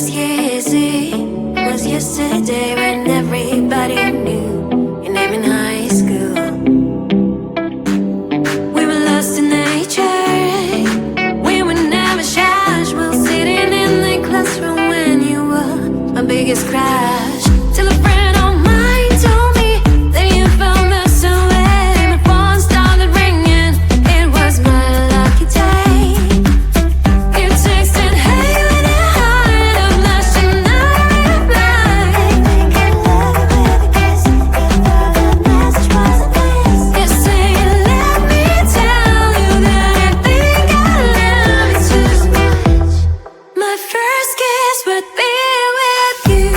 easy. Was yesterday when everybody knew your name in high school. We were lost in nature. We were never shy. While sitting in the classroom when you were my biggest crush. Till a friend of mine told me that you found the way. My phone started ringing. It was my lucky day. You texted, hey, when I hide, I'm lost and not reply. I think I love you with a kiss. Even though the message wasn't this. You say, let me tell you that I think I love you too much. My first kiss would be with you.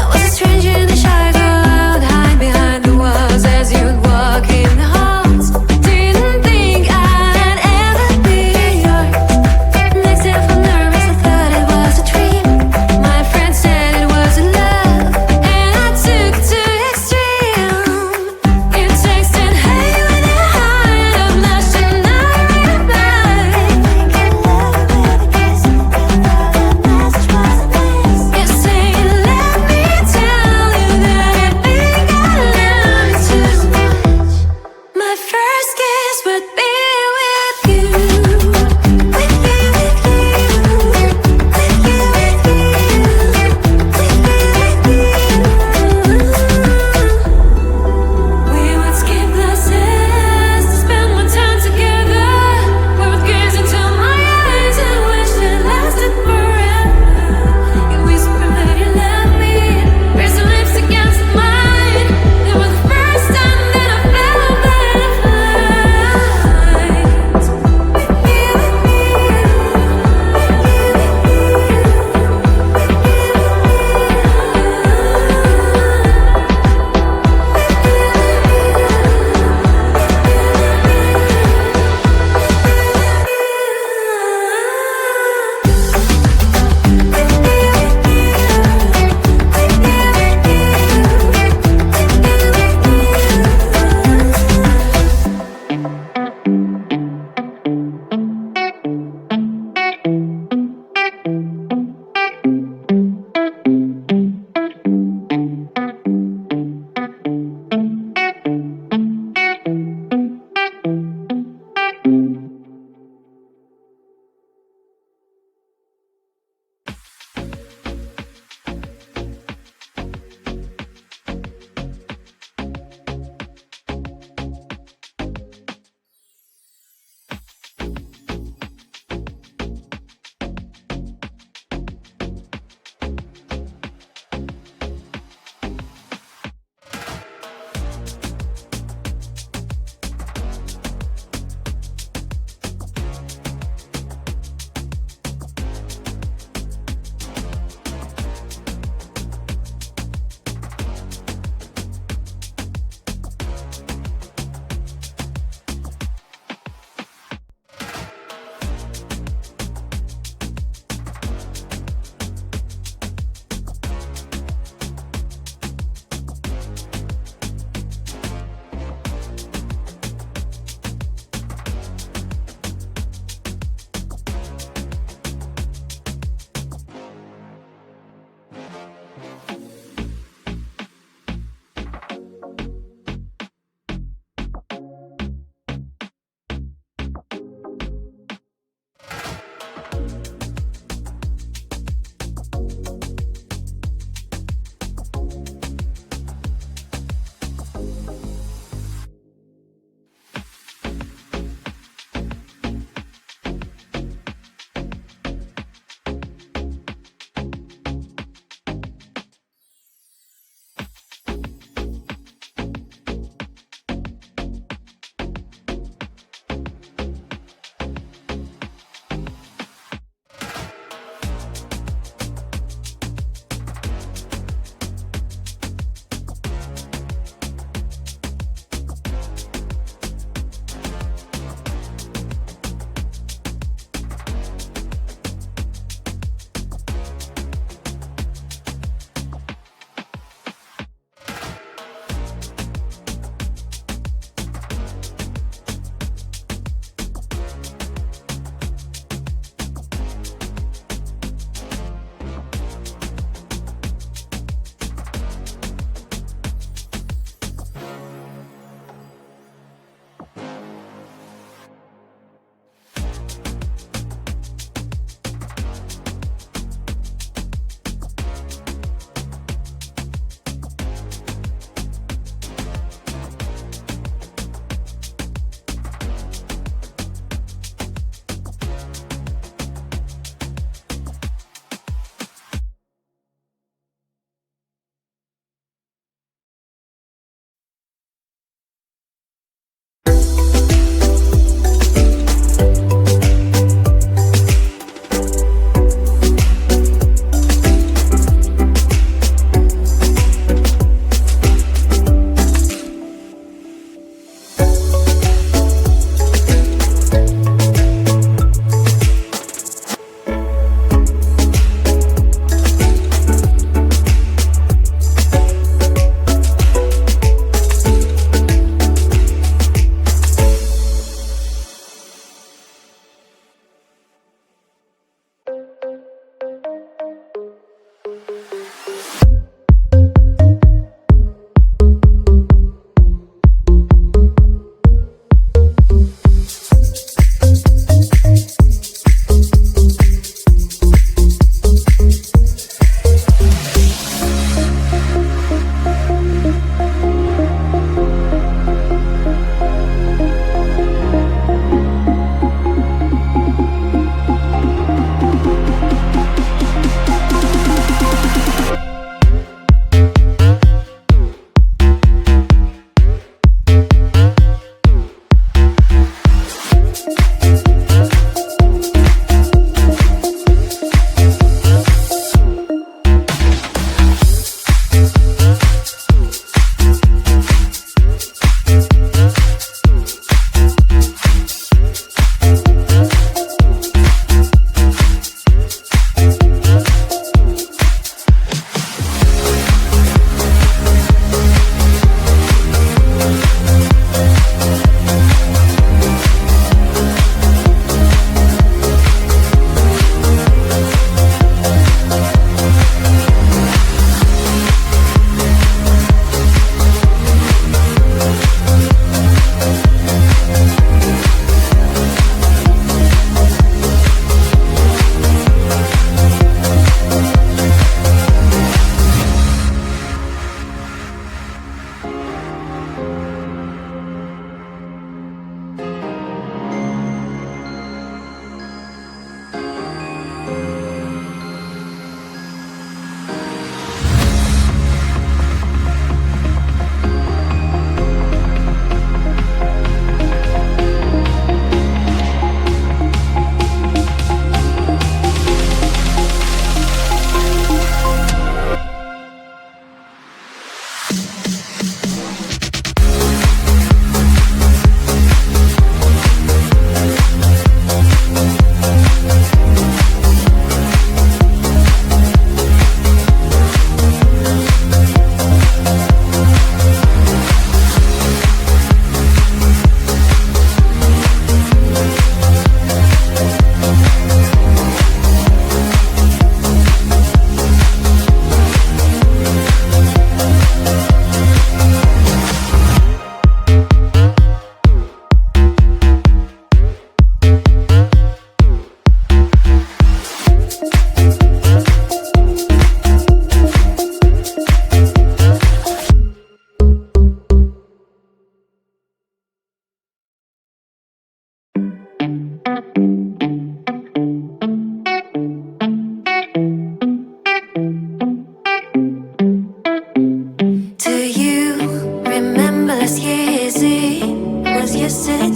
I was a stranger in the shy crowd, hide behind the walls as you'd walk in the halls. Didn't think I'd ever be yours. Next day I felt nervous, I thought it was a dream. My friend said it was a love, and I took it to extreme.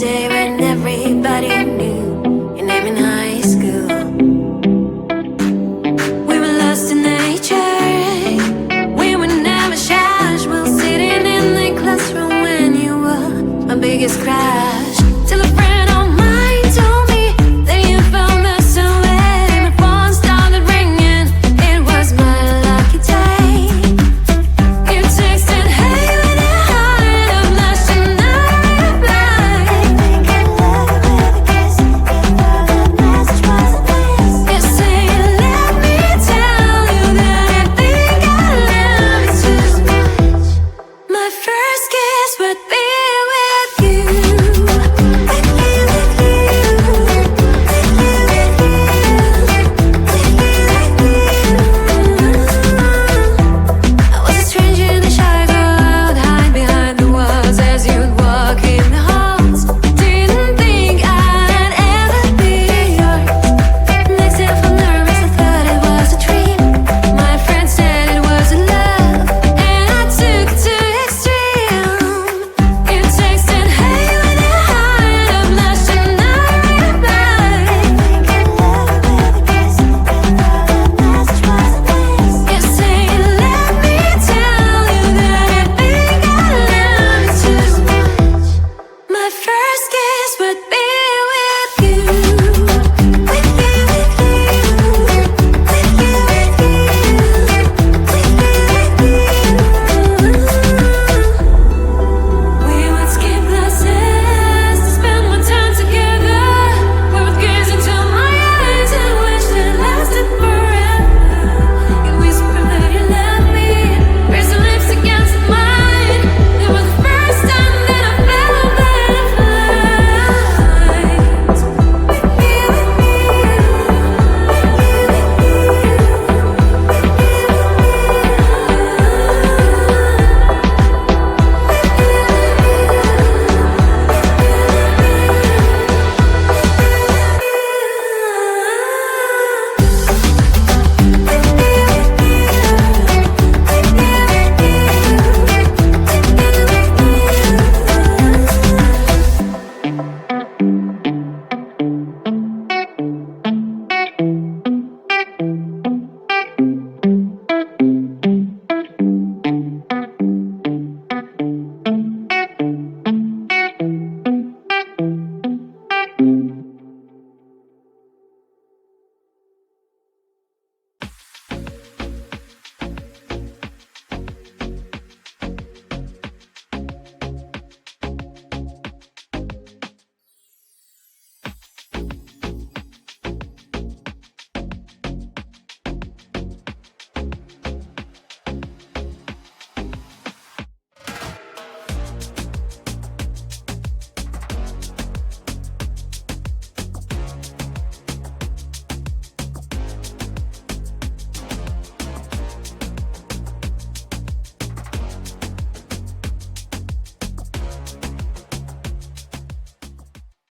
day when everybody knew your name in high school. We were lost in nature, we were never shy. We were sitting in the classroom when you were my biggest crush.